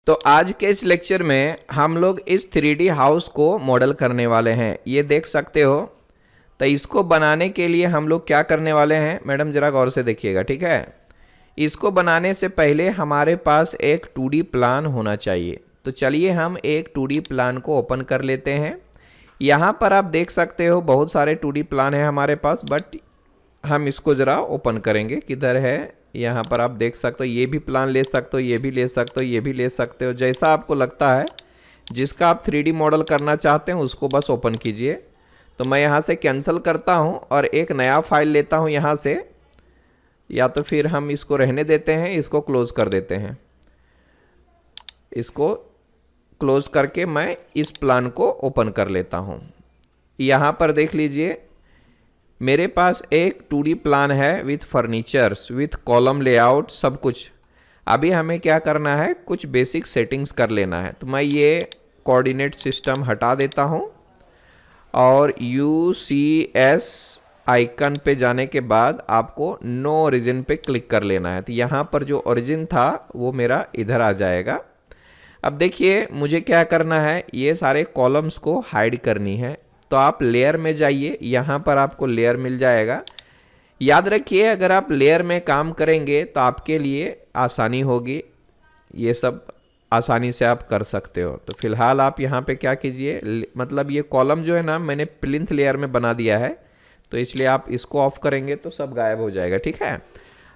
तो आज के इस लेक्चर में हम लोग इस 3D हाउस को मॉडल करने वाले हैं। ये देख सकते हो। तो इसको बनाने के लिए हम लोग क्या करने वाले हैं, मैडम ज़रा गौर से देखिएगा, ठीक है। इसको बनाने से पहले हमारे पास एक 2D प्लान होना चाहिए। तो चलिए हम एक 2D प्लान को ओपन कर लेते हैं। यहाँ पर आप देख सकते हो बहुत सारे 2D प्लान हैं हमारे पास, बट हम इसको ज़रा ओपन करेंगे। किधर है, यहाँ पर आप देख सकते हो। ये भी प्लान ले सकते हो, ये भी ले सकते हो, ये भी ले सकते हो, जैसा आपको लगता है। जिसका आप 3D मॉडल करना चाहते हैं उसको बस ओपन कीजिए। तो मैं यहाँ से कैंसिल करता हूँ और एक नया फाइल लेता हूँ यहाँ से, या तो फिर हम इसको रहने देते हैं, इसको क्लोज़ कर देते हैं। इसको क्लोज़ करके मैं इस प्लान को ओपन कर लेता हूँ। यहाँ पर देख लीजिए मेरे पास एक 2D प्लान है with furnitures, with column layout, सब कुछ। अभी हमें क्या करना है, कुछ बेसिक सेटिंग्स कर लेना है। तो मैं ये कोऑर्डिनेट सिस्टम हटा देता हूँ और UCS आइकन पे जाने के बाद आपको नो ओरिजिन पे क्लिक कर लेना है। तो यहाँ पर जो ओरिजिन था वो मेरा इधर आ जाएगा। अब देखिए मुझे क्या करना है, ये सारे कॉलम्स को हाइड करनी है। तो आप लेयर में जाइए, यहाँ पर आपको लेयर मिल जाएगा। याद रखिए अगर आप लेयर में काम करेंगे तो आपके लिए आसानी होगी, ये सब आसानी से आप कर सकते हो। तो फिलहाल आप यहाँ पे क्या कीजिए, मतलब ये कॉलम जो है ना मैंने प्लिंथ लेयर में बना दिया है, तो इसलिए आप इसको ऑफ करेंगे तो सब गायब हो जाएगा, ठीक है।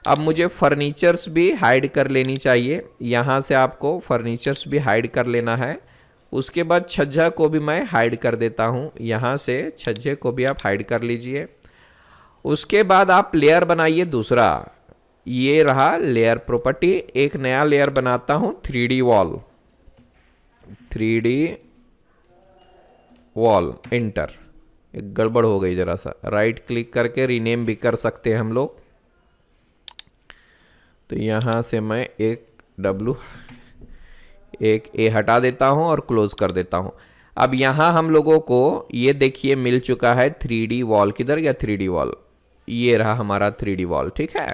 अब मुझे फर्नीचर्स भी हाइड कर लेनी चाहिए, यहाँ से आपको फर्नीचर्स भी हाइड कर लेना है। उसके बाद छज्जा को भी मैं हाइड कर देता हूँ, यहाँ से छज्जे को भी आप हाइड कर लीजिए। उसके बाद आप लेयर बनाइए दूसरा, ये रहा लेयर प्रॉपर्टी। एक नया लेयर बनाता हूँ 3D wall, 3D wall, inter. एक गड़बड़ हो गई जरा सा, राइट क्लिक करके रीनेम भी कर सकते हैं हम लोग। तो यहाँ से मैं एक ए हटा देता हूँ और क्लोज कर देता हूँ। अब यहाँ हम लोगों को ये देखिए मिल चुका है 3D वॉल। किधर गया 3D वॉल, ये रहा हमारा 3D वॉल, ठीक है।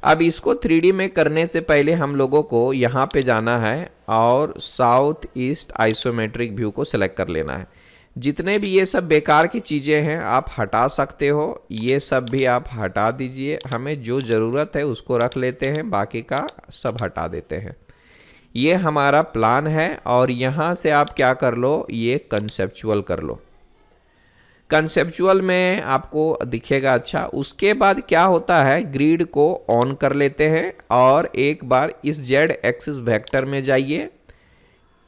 अब इसको 3D में करने से पहले हम लोगों को यहाँ पे जाना है और साउथ ईस्ट आइसोमेट्रिक व्यू को सिलेक्ट कर लेना है। जितने भी ये सब बेकार की चीज़ें हैं आप हटा सकते हो, ये सब भी आप हटा दीजिए। हमें जो ज़रूरत है उसको रख लेते हैं, बाकी का सब हटा देते हैं। ये हमारा प्लान है और यहाँ से आप क्या कर लो, ये कंसेप्चुअल कर लो। कंसेप्चुअल में आपको दिखेगा अच्छा। उसके बाद क्या होता है, ग्रिड को ऑन कर लेते हैं और एक बार इस जेड एक्सिस वेक्टर में जाइए,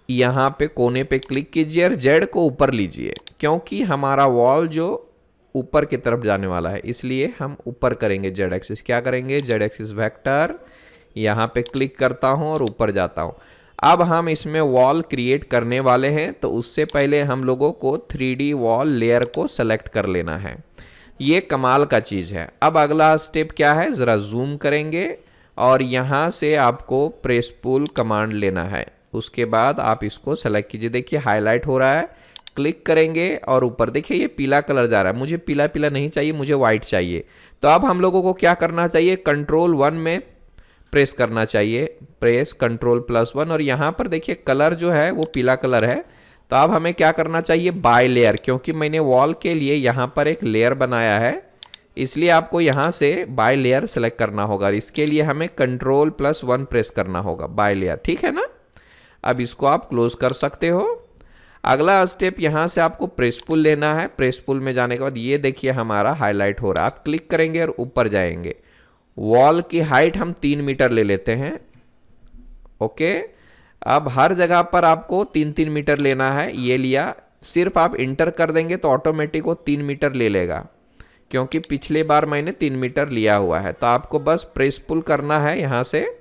यहाँ पे कोने पे क्लिक कीजिए और जेड को ऊपर लीजिए, क्योंकि हमारा वॉल जो ऊपर की तरफ जाने वाला है इसलिए हम ऊपर करेंगे जेड एक्सिस। क्या करेंगे, जेड एक्सिस वेक्टर, यहाँ पे क्लिक करता हूँ और ऊपर जाता हूँ। अब हम इसमें वॉल क्रिएट करने वाले हैं, तो उससे पहले हम लोगों को 3D वॉल लेयर को सेलेक्ट कर लेना है। ये कमाल का चीज़ है। अब अगला स्टेप क्या है, ज़रा जूम करेंगे और यहाँ से आपको प्रेस पुल कमांड लेना है। उसके बाद आप इसको सेलेक्ट कीजिए, देखिए हाईलाइट हो रहा है। क्लिक करेंगे और ऊपर देखिए ये पीला कलर जा रहा है, मुझे पीला पीला नहीं चाहिए, मुझे वाइट चाहिए। तो अब हम लोगों को क्या करना चाहिए, कंट्रोल 1 में प्रेस करना चाहिए, प्रेस कंट्रोल+1, और यहाँ पर देखिए कलर जो है वो पीला कलर है। तो अब हमें क्या करना चाहिए, बाय लेयर, क्योंकि मैंने वॉल के लिए यहाँ पर एक लेयर बनाया है, इसलिए आपको यहाँ से बाय लेयर सेलेक्ट करना होगा। इसके लिए हमें कंट्रोल+1 प्रेस करना होगा, बाय लेयर, ठीक है ना। अब इसको आप क्लोज कर सकते हो। अगला स्टेप यहाँ से आपको प्रेस पुल लेना है। प्रेस पुल में जाने के बाद ये देखिए हमारा हाईलाइट हो रहा है। आप क्लिक करेंगे और ऊपर जाएंगे। वॉल की हाइट हम 3 मीटर ले लेते हैं, ओके। अब हर जगह पर आपको 3-3 मीटर लेना है, ये लिया। सिर्फ आप इंटर कर देंगे तो ऑटोमेटिक वो 3 मीटर ले लेगा, क्योंकि पिछले बार मैंने 3 मीटर लिया हुआ है। तो आपको बस प्रेस पुल करना है यहाँ से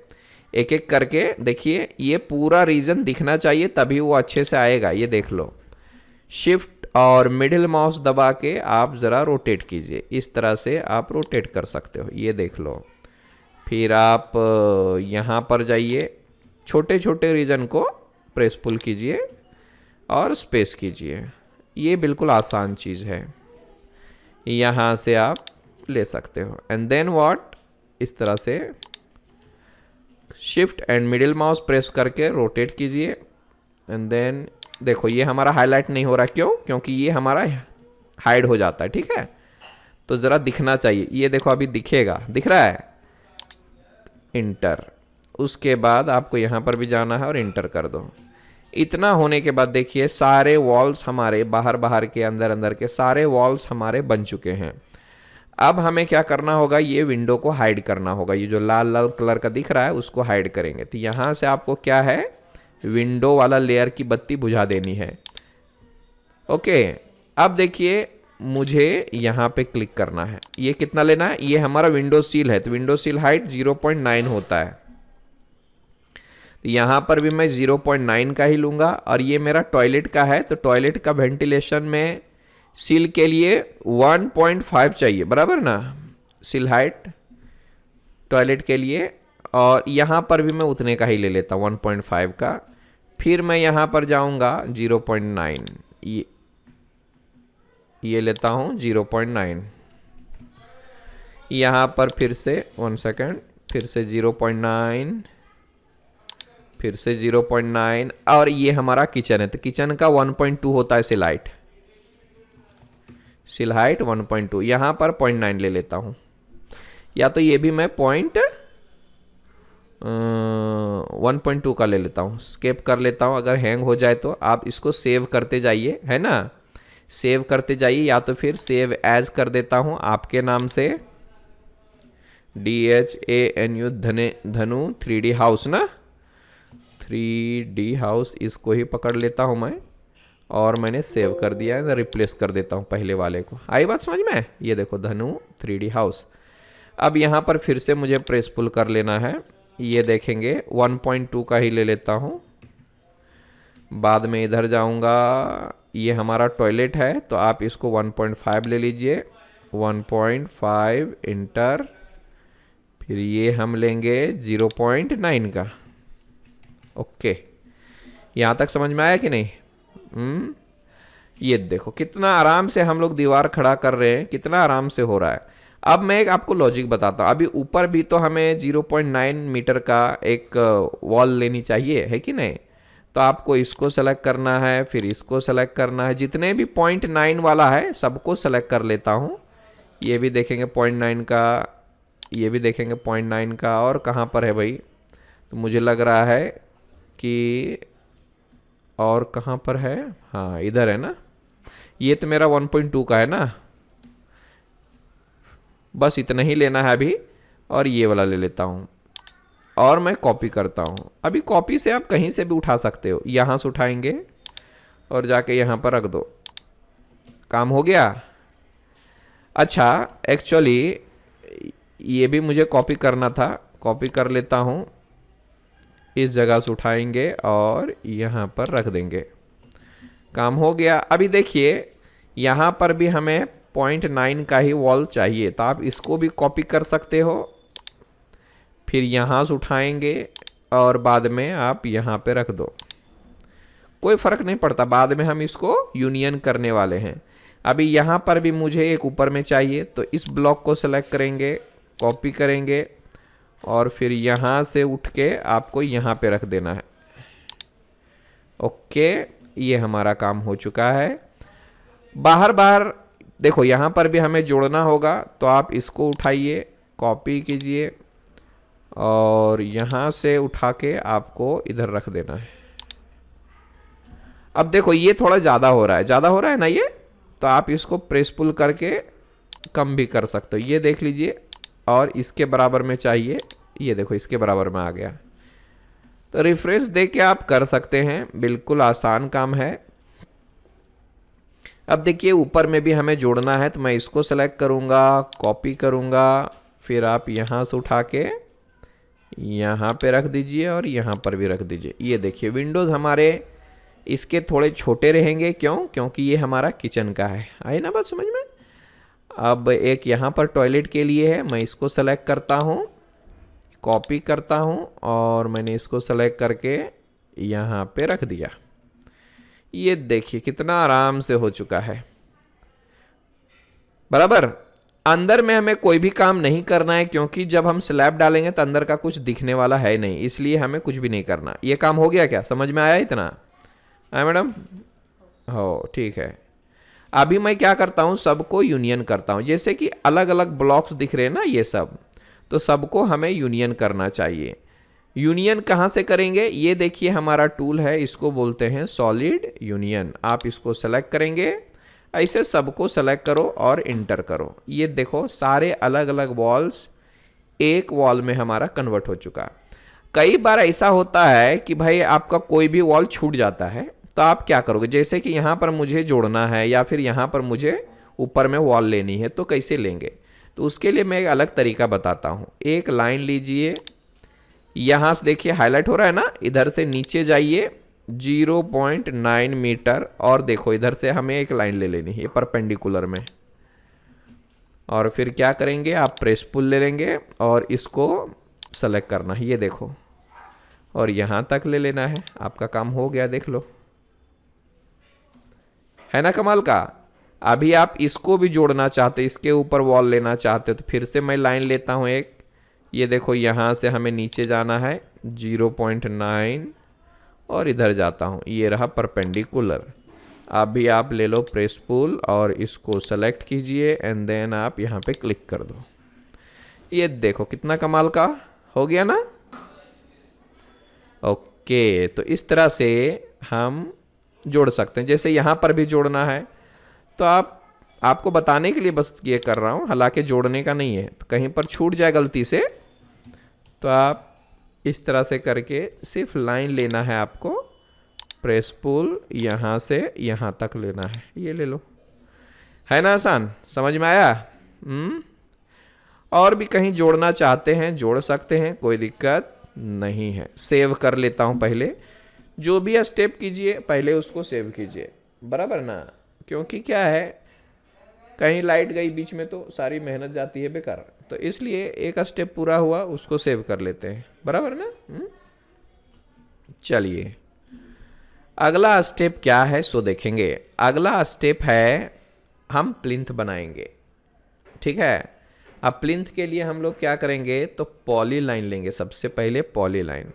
एक एक करके। देखिए ये पूरा रीजन दिखना चाहिए, तभी वो अच्छे से आएगा। ये देख लो, शिफ्ट और मिडिल माउस दबा के आप ज़रा रोटेट कीजिए, इस तरह से आप रोटेट कर सकते हो, ये देख लो। फिर आप यहाँ पर जाइए, छोटे छोटे रीजन को प्रेस पुल कीजिए और स्पेस कीजिए। ये बिल्कुल आसान चीज़ है, यहाँ से आप ले सकते हो। एंड देन व्हाट, इस तरह से shift and middle mouse press करके रोटेट कीजिए एंड देन देखो ये हमारा हाईलाइट नहीं हो रहा, क्यों? क्योंकि ये हमारा हाइड हो जाता है, ठीक है। तो ज़रा दिखना चाहिए, ये देखो अभी दिखेगा, दिख रहा है, इंटर। उसके बाद आपको यहाँ पर भी जाना है और इंटर कर दो। इतना होने के बाद देखिए सारे वॉल्स हमारे बाहर बाहर के अंदर अंदर के सारे वॉल्स हमारे बन चुके हैं। अब हमें क्या करना होगा, ये विंडो को हाइड करना होगा। ये जो लाल लाल कलर का दिख रहा है उसको हाइड करेंगे। तो यहाँ से आपको क्या है, विंडो वाला लेयर की बत्ती बुझा देनी है। ओके, अब देखिए मुझे यहाँ पे क्लिक करना है। ये कितना लेना है, ये हमारा विंडो सील है, तो विंडो सील हाइट 0.9 होता है। तो यहाँ पर भी मैं 0.9 का ही लूँगा। और ये मेरा टॉयलेट का है, तो टॉयलेट का वेंटिलेशन में सील के लिए 1.5 चाहिए, बराबर ना, सील हाइट टॉयलेट के लिए। और यहाँ पर भी मैं उतने का ही ले लेता हूँ, 1.5 का। फिर मैं यहाँ पर जाऊँगा 0.9, ये लेता हूँ 0.9। यहाँ पर फिर से 1 सेकेंड, फिर से 0.9, फिर से 0.9। और ये हमारा किचन है, तो किचन का 1.2 होता है सिल हाइट, सिल हाइट 1.2। यहाँ पर 0.9 ले लेता हूँ, या तो ये भी मैं 1.2 का ले लेता हूँ। स्केप कर लेता हूँ, अगर हैंग हो जाए तो आप इसको सेव करते जाइए, है ना, सेव करते जाइए। या तो फिर सेव एज कर देता हूँ आपके नाम से, DHANU धनु 3D हाउस ना, 3D हाउस, इसको ही पकड़ लेता हूँ मैं और मैंने सेव कर दिया है। रिप्लेस कर देता हूँ पहले वाले को। आई बात समझ में? ये देखो धनु 3D हाउस। अब यहाँ पर फिर से मुझे प्रेस पुल कर लेना है। ये देखेंगे 1.2 का ही ले लेता हूँ। बाद में इधर जाऊँगा, ये हमारा टॉयलेट है तो आप इसको 1.5 ले लीजिए, 1.5 इंटर। फिर ये हम लेंगे 0.9 का। ओके, यहाँ तक समझ में आया कि नहीं? ये देखो कितना आराम से हम लोग दीवार खड़ा कर रहे हैं, कितना आराम से हो रहा है। अब मैं एक आपको लॉजिक बताता हूँ। अभी ऊपर भी तो हमें 0.9 मीटर का एक वॉल लेनी चाहिए, है कि नहीं? तो आपको इसको सेलेक्ट करना है, फिर इसको सेलेक्ट करना है। जितने भी 0.9 वाला है सबको सेलेक्ट कर लेता हूँ। ये भी देखेंगे 0.9 का, ये भी देखेंगे 0.9 का। और कहाँ पर है भाई? तो मुझे लग रहा है कि और कहाँ पर है, हाँ इधर है ना। ये तो मेरा 1.2 का है ना, बस इतना ही लेना है अभी। और ये वाला ले लेता हूँ और मैं कॉपी करता हूँ। अभी कॉपी से आप कहीं से भी उठा सकते हो, यहाँ से उठाएंगे और जाके यहाँ पर रख दो, काम हो गया। अच्छा, एक्चुअली ये भी मुझे कॉपी करना था, कॉपी कर लेता हूँ। इस जगह से उठाएंगे और यहाँ पर रख देंगे, काम हो गया। अभी देखिए यहाँ पर भी हमें 0.9 का ही वॉल चाहिए, तो आप इसको भी कॉपी कर सकते हो। फिर यहाँ से उठाएंगे और बाद में आप यहाँ पे रख दो, कोई फ़र्क नहीं पड़ता, बाद में हम इसको यूनियन करने वाले हैं। अभी यहाँ पर भी मुझे एक ऊपर में चाहिए, तो इस ब्लॉक को सेलेक्ट करेंगे, कॉपी करेंगे और फिर यहाँ से उठ के आपको यहाँ पे रख देना है। ओके, ये हमारा काम हो चुका है। बाहर बाहर देखो यहाँ पर भी हमें जोड़ना होगा, तो आप इसको उठाइए, कॉपी कीजिए और यहाँ से उठा के आपको इधर रख देना है। अब देखो ये थोड़ा ज़्यादा हो रहा है, ज़्यादा हो रहा है ना ये, तो आप इसको प्रेस पुल करके कम भी कर सकते हो। ये देख लीजिए, और इसके बराबर में चाहिए, ये देखो इसके बराबर में आ गया। तो रिफ्रेश दे के आप कर सकते हैं, बिल्कुल आसान काम है। अब देखिए ऊपर में भी हमें जोड़ना है, तो मैं इसको सेलेक्ट करूँगा, कॉपी करूँगा, फिर आप यहाँ से उठा के यहाँ पे रख दीजिए और यहाँ पर भी रख दीजिए। ये देखिए विंडोज़ हमारे इसके थोड़े छोटे रहेंगे, क्यों? क्योंकि ये हमारा किचन का है। आई ना बात समझ में? अब एक यहाँ पर टॉयलेट के लिए है, मैं इसको सेलेक्ट करता हूँ, कॉपी करता हूँ और मैंने इसको सेलेक्ट करके यहाँ पे रख दिया। ये देखिए कितना आराम से हो चुका है, बराबर। अंदर में हमें कोई भी काम नहीं करना है, क्योंकि जब हम स्लैब डालेंगे तो अंदर का कुछ दिखने वाला है नहीं, इसलिए हमें कुछ भी नहीं करना। ये काम हो गया क्या, समझ में आया इतना? आया मैडम? हो, ठीक है। अभी मैं क्या करता हूँ, सबको यूनियन करता हूँ। जैसे कि अलग अलग ब्लॉक्स दिख रहे हैं ना ये सब, तो सबको हमें यूनियन करना चाहिए। यूनियन कहाँ से करेंगे, ये देखिए हमारा टूल है, इसको बोलते हैं सॉलिड यूनियन। आप इसको सेलेक्ट करेंगे, ऐसे सबको सेलेक्ट करो और इंटर करो। ये देखो सारे अलग अलग वॉल्स एक वॉल में हमारा कन्वर्ट हो चुका। कई बार ऐसा होता है कि भाई आपका कोई भी वॉल छूट जाता है, तो आप क्या करोगे, जैसे कि यहाँ पर मुझे जोड़ना है या फिर यहाँ पर मुझे ऊपर में वॉल लेनी है, तो कैसे लेंगे? तो उसके लिए मैं एक अलग तरीका बताता हूँ। एक लाइन लीजिए, यहाँ से देखिए हाईलाइट हो रहा है ना, इधर से नीचे जाइए 0.9 मीटर, और देखो इधर से हमें एक लाइन ले लेनी है परपेंडिकुलर में, और फिर क्या करेंगे, आप प्रेस पुल ले लेंगे और इसको सेलेक्ट करना है, ये देखो, और यहाँ तक ले लेना है। आपका काम हो गया, देख लो, है ना कमाल का। अभी आप इसको भी जोड़ना चाहते, इसके ऊपर वॉल लेना चाहते, तो फिर से मैं लाइन लेता हूँ एक, ये देखो यहाँ से हमें नीचे जाना है 0.9 और इधर जाता हूँ, ये रहा परपेंडिकुलर। अभी आप ले लो प्रेस पुल और इसको सेलेक्ट कीजिए एंड देन आप यहाँ पे क्लिक कर दो। ये देखो कितना कमाल का हो गया ना। ओके, तो इस तरह से हम जोड़ सकते हैं। जैसे यहाँ पर भी जोड़ना है, तो आपको बताने के लिए बस ये कर रहा हूँ, हालांकि जोड़ने का नहीं है। तो कहीं पर छूट जाए गलती से, तो आप इस तरह से करके सिर्फ लाइन लेना है आपको, प्रेस पुल यहाँ से यहाँ तक लेना है, ये ले लो, है ना आसान, समझ में आया? और भी कहीं जोड़ना चाहते हैं जोड़ सकते हैं, कोई दिक्कत नहीं है। सेव कर लेता हूँ पहले, जो भी स्टेप कीजिए पहले उसको सेव कीजिए, बराबर ना, क्योंकि क्या है कहीं लाइट गई बीच में तो सारी मेहनत जाती है बेकार। तो इसलिए एक स्टेप पूरा हुआ उसको सेव कर लेते हैं, बराबर ना। चलिए अगला स्टेप क्या है सो देखेंगे। अगला स्टेप है हम प्लिंथ बनाएंगे, ठीक है। अब प्लिंथ के लिए हम लोग क्या करेंगे, तो पॉली लाइन लेंगे, सबसे पहले पॉली लाइन।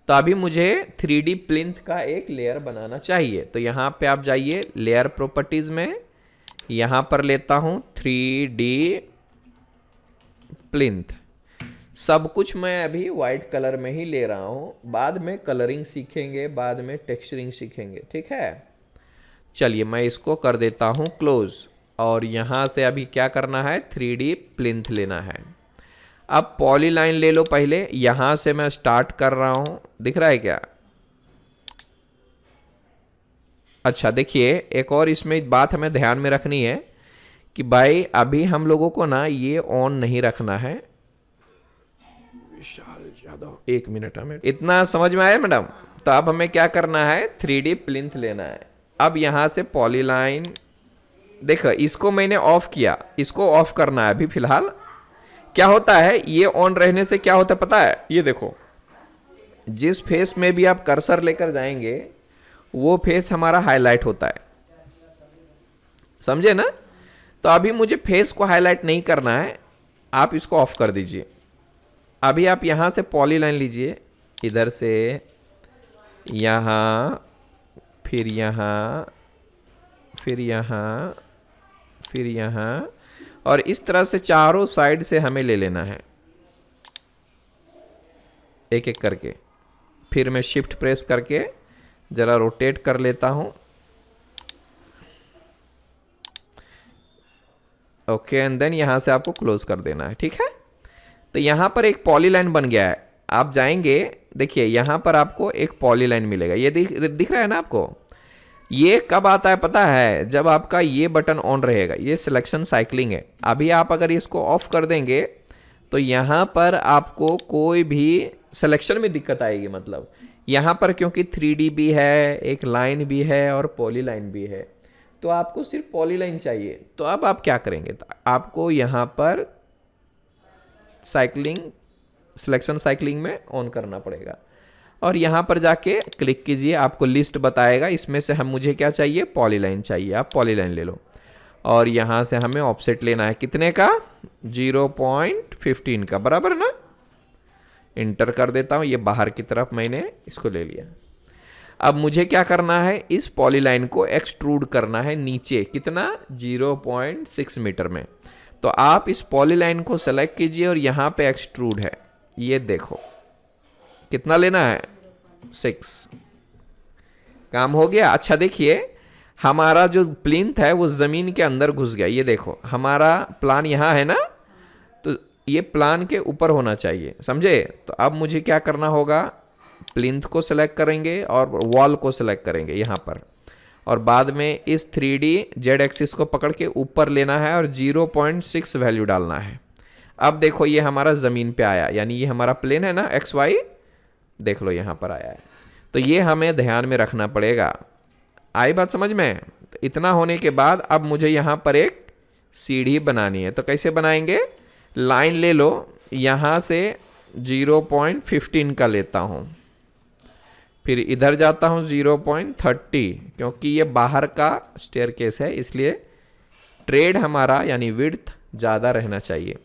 तो अभी मुझे 3D प्लिंथ का एक लेयर बनाना चाहिए, तो यहाँ पे आप जाइए लेयर प्रॉपर्टीज में, यहाँ पर लेता हूँ 3D प्लिंथ। सब कुछ मैं अभी वाइट कलर में ही ले रहा हूँ, बाद में कलरिंग सीखेंगे, बाद में टेक्सचरिंग सीखेंगे, ठीक है। चलिए मैं इसको कर देता हूँ क्लोज, और यहाँ से अभी क्या करना है, 3D प्लिंथ लेना है। अब पॉली लाइन ले लो पहले, यहाँ से मैं स्टार्ट कर रहा हूँ, दिख रहा है क्या? अच्छा देखिए, एक और इसमें बात हमें ध्यान में रखनी है कि भाई अभी हम लोगों को ना ये ऑन नहीं रखना है। विशाल यादव, 1 मिनट, हमें इतना समझ में आया मैडम? तो अब हमें क्या करना है, 3D प्लिंथ लेना है। अब यहाँ से पॉली लाइन, देखो इसको मैंने ऑफ किया, इसको ऑफ करना है अभी फिलहाल। क्या होता है, ये ऑन रहने से क्या होता है पता है, ये देखो जिस फेस में भी आप कर्सर लेकर जाएंगे वो फेस हमारा हाईलाइट होता है, समझे ना। तो अभी मुझे फेस को हाईलाइट नहीं करना है, आप इसको ऑफ कर दीजिए। अभी आप यहाँ से पॉली लाइन लीजिए, इधर से यहाँ, फिर यहाँ, फिर यहाँ, फिर यहाँ, और इस तरह से चारों साइड से हमें ले लेना है एक एक करके। फिर मैं शिफ्ट प्रेस करके जरा रोटेट कर लेता हूं। ओके, एंड देन यहां से आपको क्लोज कर देना है, ठीक है। तो यहां पर एक पॉली लाइन बन गया है। आप जाएंगे, देखिए यहां पर आपको एक पॉली लाइन मिलेगा, ये दिख रहा है ना आपको। ये कब आता है पता है, जब आपका ये बटन ऑन रहेगा, ये सिलेक्शन साइक्लिंग है। अभी आप अगर इसको ऑफ कर देंगे तो यहाँ पर आपको कोई भी सिलेक्शन में दिक्कत आएगी। मतलब यहाँ पर क्योंकि 3D भी है, एक लाइन भी है और पॉली लाइन भी है, तो आपको सिर्फ पॉली लाइन चाहिए। तो अब आप क्या करेंगे, तो आपको यहाँ पर साइक्लिंग, सिलेक्शन साइक्लिंग में ऑन करना पड़ेगा, और यहाँ पर जाके क्लिक कीजिए, आपको लिस्ट बताएगा, इसमें से मुझे क्या चाहिए, पॉली लाइन चाहिए। आप पॉली लाइन ले लो, और यहाँ से हमें ऑफसेट लेना है कितने का, 0.15 का, बराबर ना। इंटर कर देता हूँ, ये बाहर की तरफ मैंने इसको ले लिया। अब मुझे क्या करना है, इस पॉलीलाइन को एक्सट्रूड करना है नीचे, कितना, 0.6 मीटर में। तो आप इस पॉलीलाइन को सेलेक्ट कीजिए और यहाँ पे एक्सट्रूड है, ये देखो कितना लेना है, 6। काम हो गया। अच्छा देखिए, हमारा जो प्लिंथ है वो ज़मीन के अंदर घुस गया। ये देखो हमारा प्लान यहाँ है ना, तो ये प्लान के ऊपर होना चाहिए, समझे। तो अब मुझे क्या करना होगा, प्लिंथ को सिलेक्ट करेंगे और वॉल को सिलेक्ट करेंगे यहाँ पर, और बाद में इस 3D जेड एक्सिस को पकड़ के ऊपर लेना है और 0.6 वैल्यू डालना है। अब देखो ये हमारा ज़मीन पे आया, यानी ये हमारा प्लेन है ना XY, देख लो यहाँ पर आया है। तो ये हमें ध्यान में रखना पड़ेगा। आई बात समझ में। तो इतना होने के बाद अब मुझे यहाँ पर एक सीढ़ी बनानी है। तो कैसे बनाएंगे, लाइन ले लो, यहाँ से 0.15 का लेता हूँ, फिर इधर जाता हूँ 0.30, क्योंकि ये बाहर का स्टेयरकेस है इसलिए ट्रेड हमारा यानी विड्थ ज़्यादा रहना चाहिए।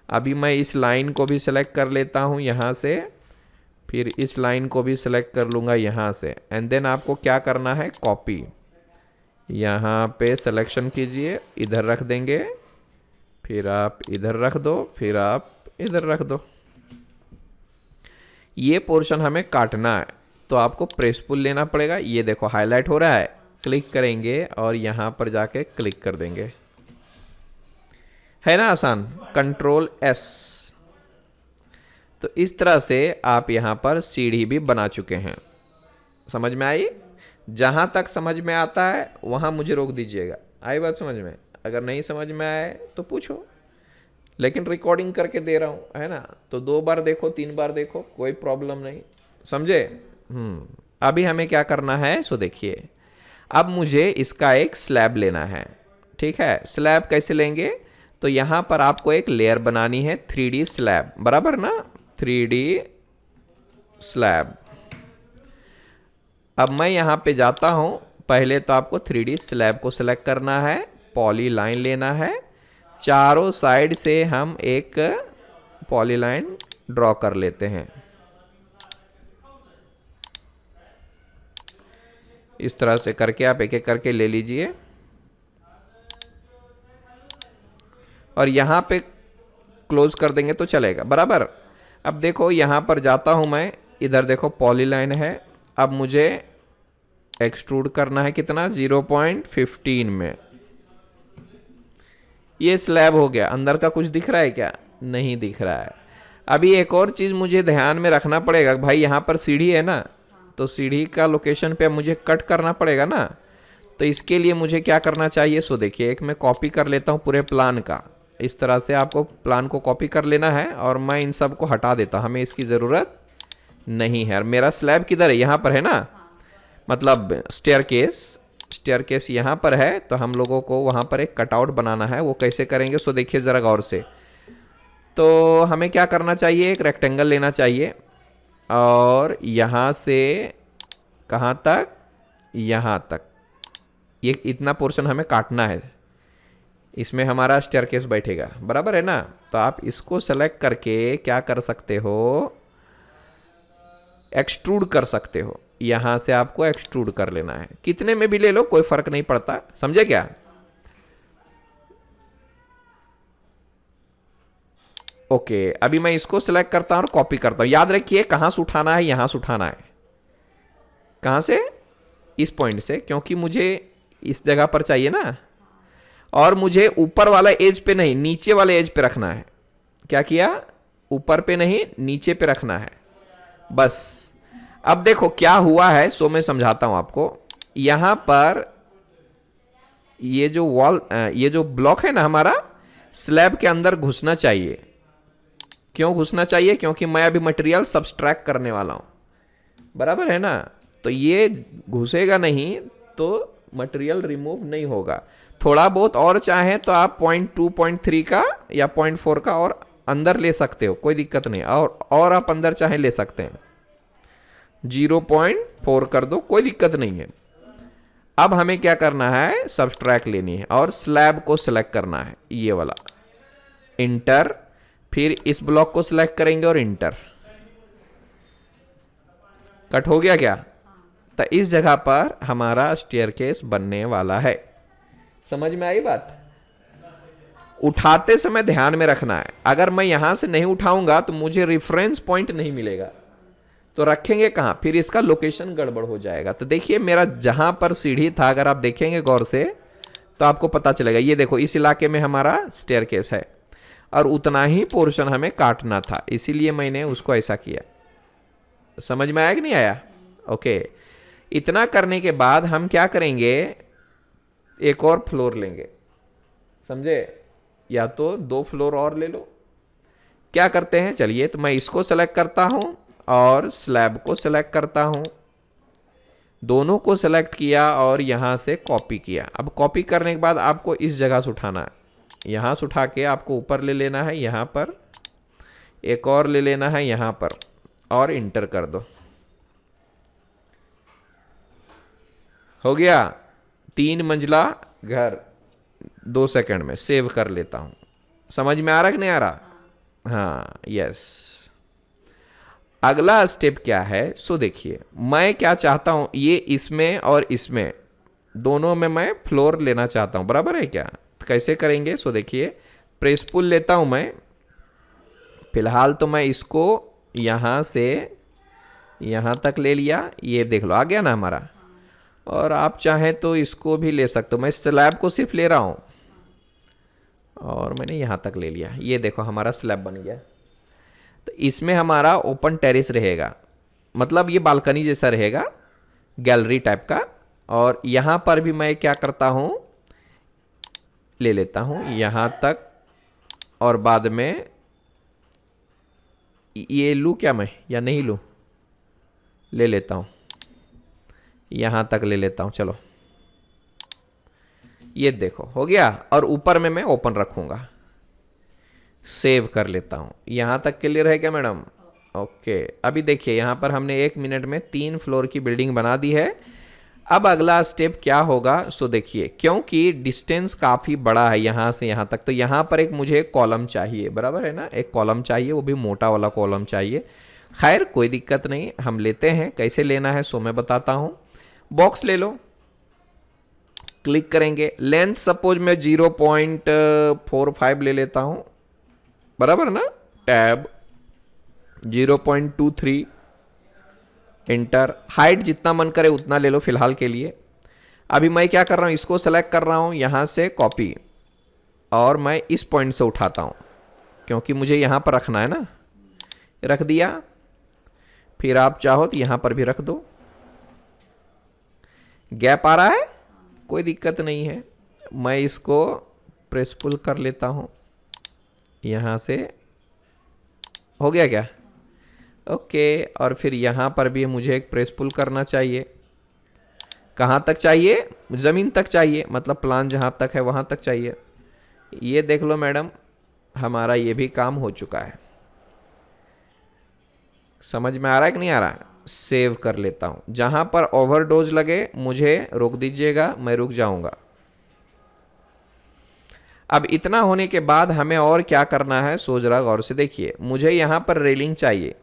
अभी मैं इस लाइन को भी सिलेक्ट कर लेता हूँ यहाँ से, फिर इस लाइन को भी सिलेक्ट कर लूँगा यहाँ से, एंड देन आपको क्या करना है, कॉपी, यहाँ पे सिलेक्शन कीजिए, इधर रख देंगे, फिर आप इधर रख दो, फिर आप इधर रख दो। ये पोर्शन हमें काटना है तो आपको प्रेस पुल लेना पड़ेगा। ये देखो हाईलाइट हो रहा है, क्लिक करेंगे और यहाँ पर जाके क्लिक कर देंगे, है ना आसान, Ctrl+S। तो इस तरह से आप यहाँ पर सीढ़ी भी बना चुके हैं। समझ में आई? जहाँ तक समझ में आता है वहाँ मुझे रोक दीजिएगा। आई बात समझ में? अगर नहीं समझ में आए तो पूछो, लेकिन रिकॉर्डिंग करके दे रहा हूँ, है ना। तो 2 बार देखो, 3 बार देखो, कोई प्रॉब्लम नहीं, समझे। अभी हमें क्या करना है, सो देखिए, अब मुझे इसका एक स्लैब लेना है, ठीक है। स्लैब कैसे लेंगे, तो यहाँ पर आपको एक लेयर बनानी है 3D स्लैब, बराबर ना, 3D स्लैब। अब मैं यहाँ पे जाता हूँ, पहले तो आपको 3D स्लैब को सिलेक्ट करना है, पॉली लाइन लेना है, चारों साइड से हम एक पॉली लाइन ड्रॉ कर लेते हैं। इस तरह से करके आप एक एक करके ले लीजिए और यहाँ पे क्लोज कर देंगे तो चलेगा, बराबर। अब देखो यहाँ पर जाता हूँ मैं, इधर देखो पॉली लाइन है। अब मुझे एक्सट्रूड करना है कितना, 0.15 में। ये स्लैब हो गया। अंदर का कुछ दिख रहा है क्या, नहीं दिख रहा है। अभी एक और चीज़ मुझे ध्यान में रखना पड़ेगा, भाई यहाँ पर सीढ़ी है ना, तो सीढ़ी का लोकेशन पे मुझे कट करना पड़ेगा ना। तो इसके लिए मुझे क्या करना चाहिए, सो देखिए, एक मैं कॉपी कर लेता हूँ पूरे प्लान का। इस तरह से आपको प्लान को कॉपी कर लेना है और मैं इन सब को हटा देता हूँ, हमें इसकी ज़रूरत नहीं है। और मेरा स्लैब किधर है, यहाँ पर है ना, मतलब स्टेयरकेस यहाँ पर है। तो हम लोगों को वहाँ पर एक कटआउट बनाना है, वो कैसे करेंगे, सो देखिए ज़रा गौर से। तो हमें क्या करना चाहिए, एक रेक्टेंगल लेना चाहिए और यहाँ से कहाँ तक, यहाँ तक, ये इतना पोर्शन हमें काटना है। इसमें हमारा स्टेयरकेस बैठेगा, बराबर है ना। तो आप इसको सेलेक्ट करके क्या कर सकते हो, एक्सट्रूड कर सकते हो। यहाँ से आपको एक्सट्रूड कर लेना है, कितने में भी ले लो, कोई फर्क नहीं पड़ता, समझे क्या। ओके, अभी मैं इसको सिलेक्ट करता हूं और कॉपी करता हूं। याद रखिए कहां से उठाना है, यहां से उठाना है। कहां से, इस पॉइंट से, क्योंकि मुझे इस जगह पर चाहिए ना, और मुझे ऊपर वाला एज पे नहीं, नीचे वाले एज पे रखना है। क्या किया, ऊपर पे नहीं नीचे पे रखना है, बस। अब देखो क्या हुआ है, सो मैं समझाता हूं आपको। यहां पर ये जो वॉल, ये जो ब्लॉक है ना हमारा, स्लैब के अंदर घुसना चाहिए। क्यों घुसना चाहिए, क्योंकि मैं अभी मटेरियल सब्सट्रैक्ट करने वाला हूं, बराबर है ना। तो ये घुसेगा नहीं तो मटेरियल रिमूव नहीं होगा। थोड़ा बहुत और चाहें तो आप 0.2 0.3 का या 0.4 का और अंदर ले सकते हो, कोई दिक्कत नहीं। और आप अंदर चाहें ले सकते हैं, 0.4 कर दो, कोई दिक्कत नहीं है। अब हमें क्या करना है, सबट्रैक्ट लेनी है और स्लैब को सिलेक्ट करना है, ये वाला, इंटर, फिर इस ब्लॉक को सिलेक्ट करेंगे और इंटर। कट हो गया क्या? तो इस जगह पर हमारा स्टेयरकेस बनने वाला है। समझ में आई बात? उठाते समय ध्यान में रखना है, अगर मैं यहां से नहीं उठाऊंगा तो मुझे रेफरेंस पॉइंट नहीं मिलेगा, तो रखेंगे कहां, फिर इसका लोकेशन गड़बड़ हो जाएगा। तो देखिए मेरा जहां पर सीढ़ी था, अगर आप देखेंगे गौर से तो आपको पता चलेगा, ये देखो इस इलाके में हमारा स्टेयरकेस है और उतना ही पोर्शन हमें काटना था, इसीलिए मैंने उसको ऐसा किया। समझ में आया कि नहीं आया? ओके, इतना करने के बाद हम क्या करेंगे, एक और फ्लोर लेंगे, समझे? या तो 2 फ्लोर और ले लो। क्या करते हैं, चलिए, तो मैं इसको सेलेक्ट करता हूं और स्लैब को सेलेक्ट करता हूं, दोनों को सेलेक्ट किया और यहां से कॉपी किया। अब कॉपी करने के बाद आपको इस जगह से उठाना है, यहां से उठा के आपको ऊपर ले लेना है, यहां पर एक और ले लेना है यहां पर, और इंटर कर दो। हो गया 3 मंजिला घर। 2 सेकंड में सेव कर लेता हूं। समझ में आ रहा कि नहीं आ रहा? हाँ, यस। अगला स्टेप क्या है, सो देखिए मैं क्या चाहता हूं, ये इसमें और इसमें दोनों में मैं फ्लोर लेना चाहता हूं, बराबर है क्या? तो कैसे करेंगे, सो देखिए, प्रेस पुल लेता हूं मैं। फिलहाल तो मैं इसको यहां से यहां तक ले लिया, ये देख लो आ गया ना हमारा। और आप चाहें तो इसको भी ले सकते हो, मैं स्लैब को सिर्फ ले रहा हूं और मैंने यहां तक ले लिया, ये देखो हमारा स्लैब बन गया। तो इसमें हमारा ओपन टेरेस रहेगा, मतलब ये बालकनी जैसा रहेगा, गैलरी टाइप का। और यहां पर भी मैं क्या करता हूं, ले लेता हूं यहां तक, और बाद में ये लूं क्या मैं या नहीं लूं, ले लेता हूं, यहां तक ले लेता हूं। चलो ये देखो हो गया, और ऊपर में मैं ओपन रखूंगा। सेव कर लेता हूं। यहां तक क्लियर है क्या मैडम? ओके, अभी देखिए यहां पर हमने 1 मिनट में 3 फ्लोर की बिल्डिंग बना दी है। अब अगला स्टेप क्या होगा, सो देखिए, क्योंकि डिस्टेंस काफ़ी बड़ा है यहाँ से यहाँ तक, तो यहाँ पर एक मुझे कॉलम चाहिए, बराबर है ना, एक कॉलम चाहिए, वो भी मोटा वाला कॉलम चाहिए। खैर कोई दिक्कत नहीं, हम लेते हैं। कैसे लेना है सो मैं बताता हूँ। बॉक्स ले लो, क्लिक करेंगे, लेंथ सपोज मैं 0.45 ले लेता हूँ, बराबर ना, टैब 0.23, इंटर। हाइट जितना मन करे उतना ले लो फिलहाल के लिए। अभी मैं क्या कर रहा हूँ, इसको सेलेक्ट कर रहा हूँ, यहाँ से कॉपी, और मैं इस पॉइंट से उठाता हूँ क्योंकि मुझे यहाँ पर रखना है ना, रख दिया। फिर आप चाहो तो यहाँ पर भी रख दो। गैप आ रहा है, कोई दिक्कत नहीं है, मैं इसको प्रेस पुल कर लेता हूँ यहाँ से। हो गया क्या? ओके, और फिर यहाँ पर भी मुझे एक प्रेस पुल करना चाहिए। कहाँ तक चाहिए? ज़मीन तक चाहिए, मतलब प्लान जहाँ तक है वहाँ तक चाहिए। ये देख लो मैडम, हमारा ये भी काम हो चुका है। समझ में आ रहा है कि नहीं आ रहा है? सेव कर लेता हूँ। जहाँ पर ओवरडोज लगे मुझे रोक दीजिएगा, मैं रुक जाऊँगा। अब इतना होने के बाद हमें और क्या करना है, सोच रहा गौर से देखिए, मुझे यहाँ पर रेलिंग चाहिए,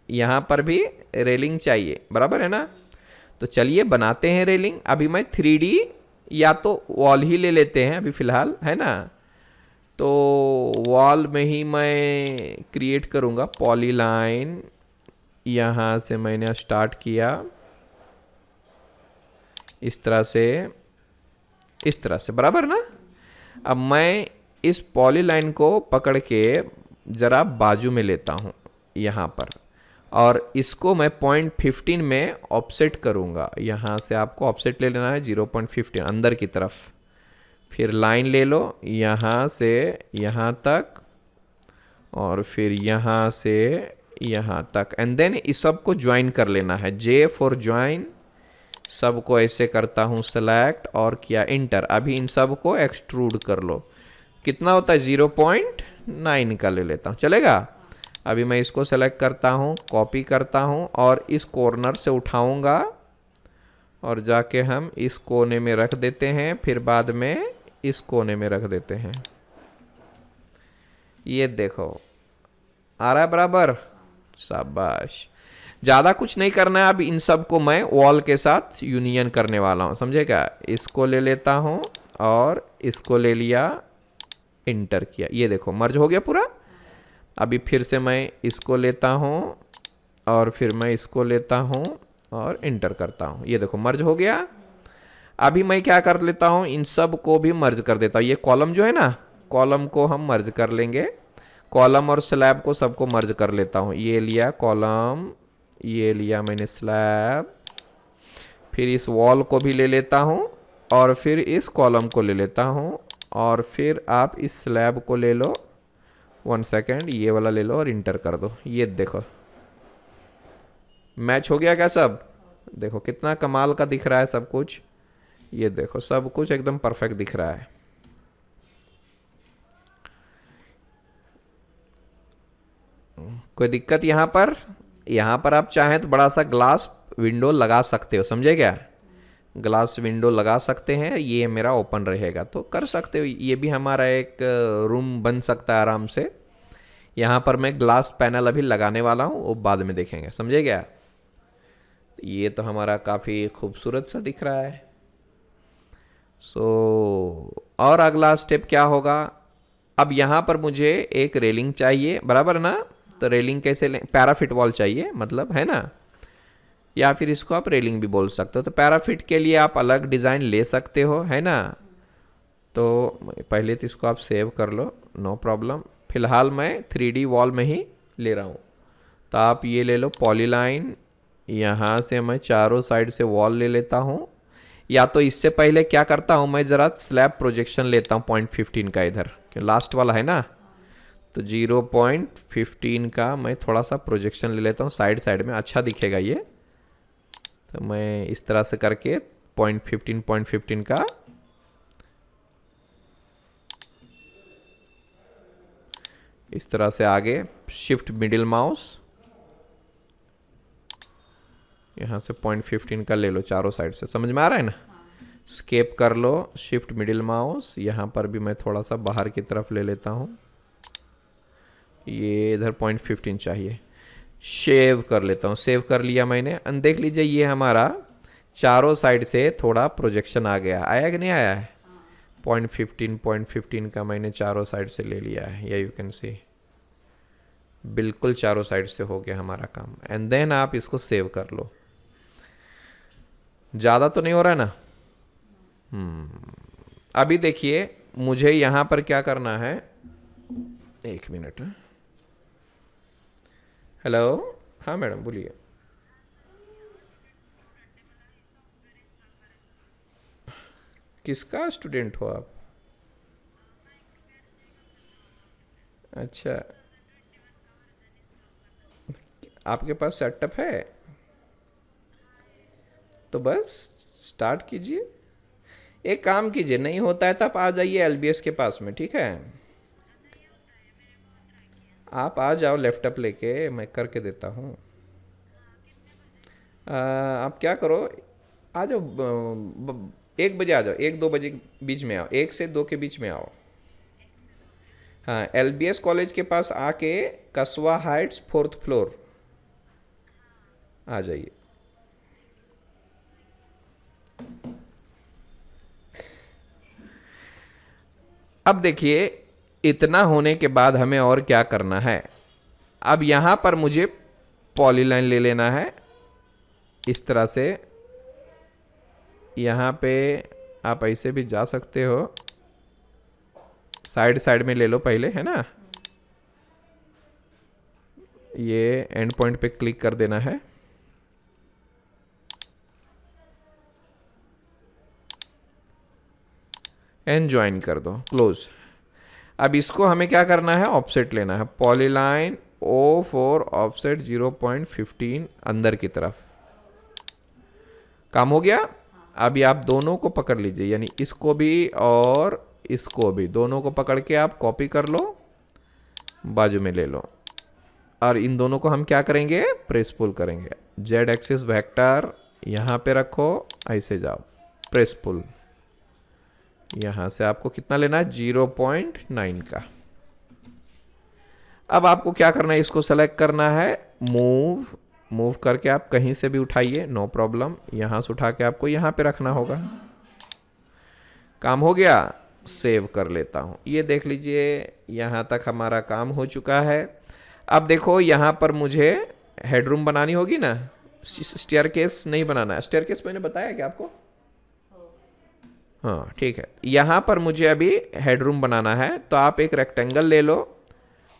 यहाँ पर भी रेलिंग चाहिए, बराबर है ना। तो चलिए बनाते हैं रेलिंग। अभी मैं 3D या तो वॉल ही ले लेते हैं अभी फ़िलहाल, है ना। तो वॉल में ही मैं क्रिएट करूँगा पॉलीलाइन। यहाँ से मैंने स्टार्ट किया इस तरह से, बराबर ना। अब मैं इस पॉलीलाइन को पकड़ के ज़रा बाजू में लेता हूँ यहाँ पर, और इसको मैं 0.15 में ऑफसेट करूँगा। यहाँ से आपको ऑफसेट ले लेना है 0.15 अंदर की तरफ। फिर लाइन ले लो यहाँ से यहाँ तक, और फिर यहाँ से यहाँ तक, एंड देन इस सब को ज्वाइन कर लेना है। J फॉर ज्वाइन, सबको ऐसे करता हूँ सेलेक्ट और किया इंटर। अभी इन सब को एक्सट्रूड कर लो। कितना होता है? 0.9 का ले लेता हूँ, चलेगा। अभी मैं इसको सेलेक्ट करता हूँ, कॉपी करता हूँ और इस कॉर्नर से उठाऊंगा और जाके हम इस कोने में रख देते हैं, फिर बाद में इस कोने में रख देते हैं। ये देखो आ रहा है बराबर, शाबाश। ज़्यादा कुछ नहीं करना है। अब इन सब को मैं वॉल के साथ यूनियन करने वाला हूँ, समझे क्या। इसको ले लेता हूँ और इसको ले लिया, इंटर किया, ये देखो मर्ज हो गया पूरा। अभी फिर से मैं इसको लेता हूँ और फिर मैं इसको लेता हूँ और इंटर करता हूँ, ये देखो मर्ज हो गया। अभी मैं क्या कर लेता हूँ, इन सब को भी मर्ज कर देता हूँ। ये कॉलम जो है ना, कॉलम को हम मर्ज कर लेंगे। कॉलम और स्लैब को सबको मर्ज कर लेता हूँ। ये लिया कॉलम, ये लिया मैंने स्लैब, फिर इस वॉल को भी ले लेता हूँ और फिर इस कॉलम को ले लेता हूँ और फिर आप इस स्लैब को ले लो। 1 सेकेंड, ये वाला ले लो और इंटर कर दो। ये देखो मैच हो गया क्या सब। देखो कितना कमाल का दिख रहा है सब कुछ। ये देखो सब कुछ एकदम परफेक्ट दिख रहा है। कोई दिक्कत यहाँ पर? यहाँ पर आप चाहें तो बड़ा सा ग्लास विंडो लगा सकते हो, समझे क्या। ग्लास विंडो लगा सकते हैं, ये मेरा ओपन रहेगा तो कर सकते हो। ये भी हमारा एक रूम बन सकता है आराम से। यहाँ पर मैं ग्लास पैनल अभी लगाने वाला हूँ, वो बाद में देखेंगे, समझे क्या। ये तो हमारा काफ़ी खूबसूरत सा दिख रहा है। और अगला स्टेप क्या होगा, अब यहाँ पर मुझे एक रेलिंग चाहिए, बराबर ना। तो रेलिंग कैसे लें, पैराफिट वॉल चाहिए मतलब, है ना, या फिर इसको आप रेलिंग भी बोल सकते हो। तो पैराफिट के लिए आप अलग डिज़ाइन ले सकते हो, है ना। तो पहले तो इसको आप सेव कर लो, नो प्रॉब्लम। फिलहाल मैं 3D वॉल में ही ले रहा हूँ। तो आप ये ले लो पॉलीलाइन, यहाँ से मैं चारों साइड से वॉल ले लेता हूँ। या तो इससे पहले क्या करता हूँ, मैं ज़रा स्लैब प्रोजेक्शन लेता हूँ 0.15 का इधर, क्यों लास्ट वाला है ना। तो 0.15 का मैं थोड़ा सा प्रोजेक्शन ले लेता हूँ साइड साइड में, अच्छा दिखेगा ये। तो मैं इस तरह से करके 0.15 का इस तरह से आगे शिफ्ट मिडिल माउस, यहाँ से 0.15 का ले लो चारों साइड से, समझ में आ रहा है ना। स्केप कर लो, शिफ्ट मिडिल माउस, यहाँ पर भी मैं थोड़ा सा बाहर की तरफ ले लेता हूँ। ये इधर 0.15 चाहिए, शेव कर लेता हूँ। सेव कर लिया मैंने। देख लीजिए ये हमारा चारों साइड से थोड़ा प्रोजेक्शन आ गया, आया कि नहीं आया है। 0.15 का मैंने चारों साइड से ले लिया है, या यू कैन सी बिल्कुल चारों साइड से हो गया हमारा काम। एंड देन आप इसको सेव कर लो। ज़्यादा तो नहीं हो रहा है ना। अभी देखिए मुझे यहाँ पर क्या करना है, एक मिनट। हेलो, हाँ मैडम बोलिए। किसका स्टूडेंट हो आप? अच्छा, आपके पास सेटअप है तो बस स्टार्ट कीजिए। एक काम कीजिए, नहीं होता है तो आप आ जाइए LBS के पास में, ठीक है। आप आ जाओ लैपटॉप लेके, मैं करके देता हूँ। आप क्या करो, आ जाओ 1 बजे आ जाओ, 1-2 बजे के बीच में आओ, 1 से 2 के बीच में आओ। हाँ, LBS कॉलेज के पास आके कसवा हाइट्स 4th फ्लोर आ जाइए। अब देखिए इतना होने के बाद हमें और क्या करना है। अब यहाँ पर मुझे पॉलीलाइन ले लेना है इस तरह से। यहाँ पे आप ऐसे भी जा सकते हो, साइड साइड में ले लो पहले, है ना। ये एंड पॉइंट पे क्लिक कर देना है। एंड ज्वाइन कर दो, क्लोज। अब इसको हमें क्या करना है, ऑफसेट लेना है। पॉलीलाइन O4 ऑफसेट 0.15 अंदर की तरफ। काम हो गया। अभी आप दोनों को पकड़ लीजिए, यानी इसको भी और इसको भी, दोनों को पकड़ के आप कॉपी कर लो, बाजू में ले लो। और इन दोनों को हम क्या करेंगे, प्रेस पुल करेंगे। Z एक्सिस वेक्टर यहाँ पे रखो, ऐसे जाओ, प्रेस पुल। यहाँ से आपको कितना लेना है? 0.9 का। अब आपको क्या करना है? इसको सेलेक्ट करना है, मूव करके आप कहीं से भी उठाइए, नो प्रॉब्लम। यहाँ से उठा के आपको यहाँ पे रखना होगा। काम हो गया, सेव कर लेता हूँ। ये देख लीजिए, यहाँ तक हमारा काम हो चुका है। अब देखो यहाँ पर मुझे हेडरूम बनानी होगी ना, स्टेयरकेस नहीं बनाना है। स्टेयरकेस मैंने बताया क्या आपको? हाँ ठीक है। यहाँ पर मुझे अभी हेडरूम बनाना है, तो आप एक रेक्टेंगल ले लो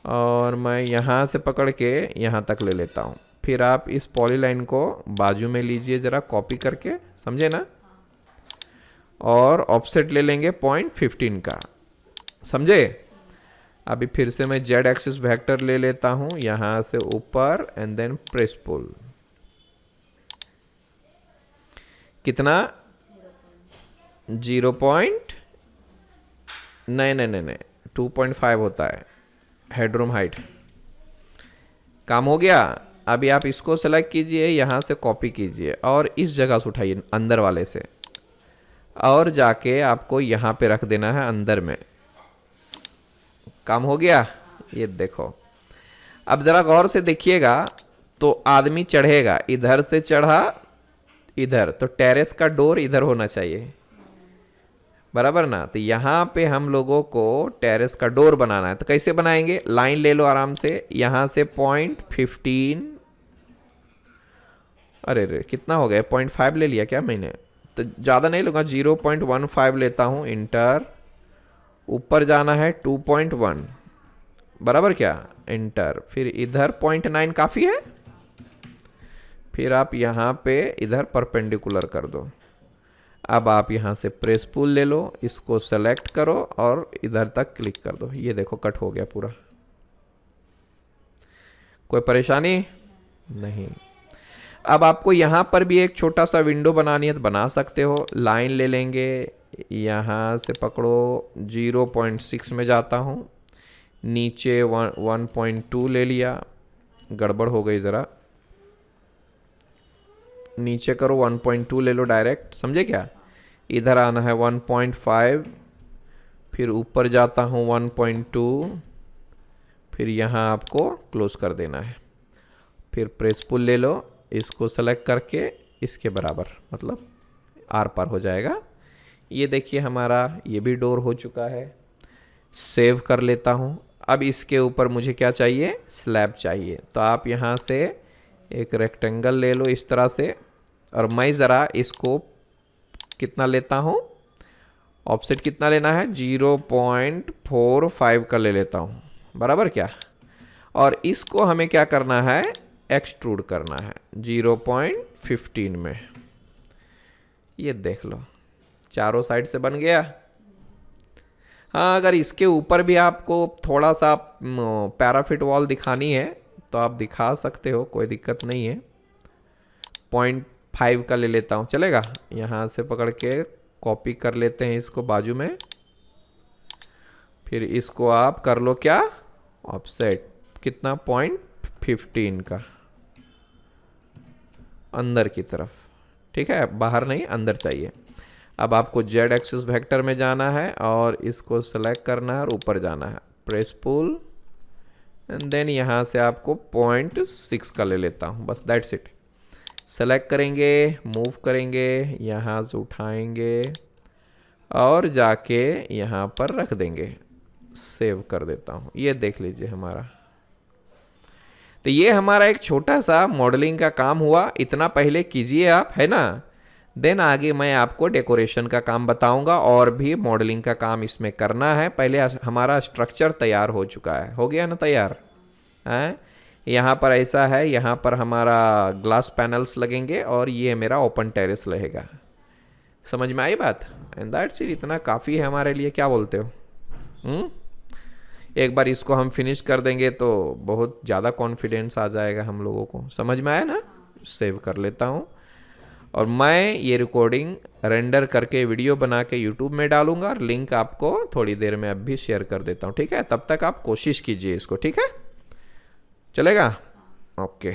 और मैं यहाँ से पकड़ के यहाँ तक ले लेता हूँ। फिर आप इस पॉलीलाइन को बाजू में लीजिए ज़रा, कॉपी करके, समझे ना? और ऑफसेट ले लेंगे 0.15 का, समझे? अभी फिर से मैं जेड एक्सिस वेक्टर ले लेता हूँ, यहाँ से ऊपर एंड देन प्रेस पुल। कितना? 0. नहीं 2.5 होता है हेडरूम हाइट। काम हो गया। अभी आप इसको सेलेक्ट कीजिए, यहाँ से कॉपी कीजिए और इस जगह से उठाइए अंदर वाले से, और जाके आपको यहाँ पे रख देना है अंदर में। काम हो गया। ये देखो, अब ज़रा गौर से देखिएगा, तो आदमी चढ़ेगा, इधर से चढ़ा इधर, तो टेरेस का डोर इधर होना चाहिए, बराबर ना? तो यहाँ पे हम लोगों को टेरेस का डोर बनाना है। तो कैसे बनाएंगे? लाइन ले लो आराम से, यहाँ से 0.15, अरे कितना हो गया? 0.5 ले लिया क्या मैंने? तो ज़्यादा नहीं लूँगा, 0.15 लेता हूँ। इंटर, ऊपर जाना है 2.1, बराबर क्या? इंटर, फिर इधर 0.9 काफ़ी है। फिर आप यहाँ पे इधर परपेंडिकुलर कर दो। अब आप यहाँ से प्रेस पुल ले लो, इसको सेलेक्ट करो और इधर तक क्लिक कर दो। ये देखो कट हो गया पूरा। कोई परेशानी नहीं। अब आपको यहाँ पर भी एक छोटा सा विंडो बनानी है तो बना सकते हो। लाइन ले लेंगे, यहाँ से पकड़ो, 0.6 में जाता हूँ, नीचे 1.2 ले लिया, गड़बड़ हो गई ज़रा, नीचे करो 1.2 ले लो डायरेक्ट, समझे क्या? इधर आना है 1.5, फिर ऊपर जाता हूँ 1.2, फिर यहाँ आपको क्लोज कर देना है। फिर प्रेस पुल ले लो, इसको सेलेक्ट करके इसके बराबर, मतलब आर पार हो जाएगा। ये देखिए हमारा ये भी डोर हो चुका है। सेव कर लेता हूँ। अब इसके ऊपर मुझे क्या चाहिए? स्लैब चाहिए। तो आप यहाँ से एक रेक्टेंगल ले लो इस तरह से, और मैं ज़रा इसको कितना लेता हूँ? ऑफसेट कितना लेना है? 0.45 का ले लेता हूँ, बराबर क्या? और इसको हमें क्या करना है? एक्सट्रूड करना है 0.15 में। ये देख लो, चारों साइड से बन गया। हाँ, अगर इसके ऊपर भी आपको थोड़ा सा पैराफिट वॉल दिखानी है तो आप दिखा सकते हो, कोई दिक्कत नहीं है। 0.5 का ले लेता हूँ, चलेगा? यहाँ से पकड़ के कॉपी कर लेते हैं इसको बाजू में, फिर इसको आप कर लो क्या? ऑफसेट कितना? 0.15 का, अंदर की तरफ, ठीक है? बाहर नहीं, अंदर चाहिए। अब आपको जेड एक्सिस वेक्टर में जाना है और इसको सेलेक्ट करना है और ऊपर जाना है, प्रेस पुल, एंड देन यहाँ से आपको 0.6 का ले लेता हूँ, बस दैट्स इट। सेलेक्ट करेंगे, मूव करेंगे, यहाँ से उठाएंगे और जाके यहाँ पर रख देंगे। सेव कर देता हूँ। ये देख लीजिए हमारा, तो ये हमारा एक छोटा सा मॉडलिंग का काम हुआ। इतना पहले कीजिए आप, है ना? देन आगे मैं आपको डेकोरेशन का काम बताऊंगा, और भी मॉडलिंग का काम इसमें करना है। पहले हमारा स्ट्रक्चर तैयार हो चुका है, हो गया ना तैयार? है, यहाँ पर ऐसा है, यहाँ पर हमारा ग्लास पैनल्स लगेंगे और ये मेरा ओपन टेरेस रहेगा। समझ में आई बात? एंड दैट्स इट, इतना काफ़ी है हमारे लिए, क्या बोलते हो? एक बार इसको हम फिनिश कर देंगे तो बहुत ज़्यादा कॉन्फिडेंस आ जाएगा हम लोगों को। समझ में आया ना? सेव कर लेता हूँ, और मैं ये रिकॉर्डिंग रेंडर करके वीडियो बना के यूट्यूब में डालूंगा, और लिंक आपको थोड़ी देर में अब भी शेयर कर देता हूँ, ठीक है? तब तक आप कोशिश कीजिए इसको, ठीक है? चलेगा? ओके।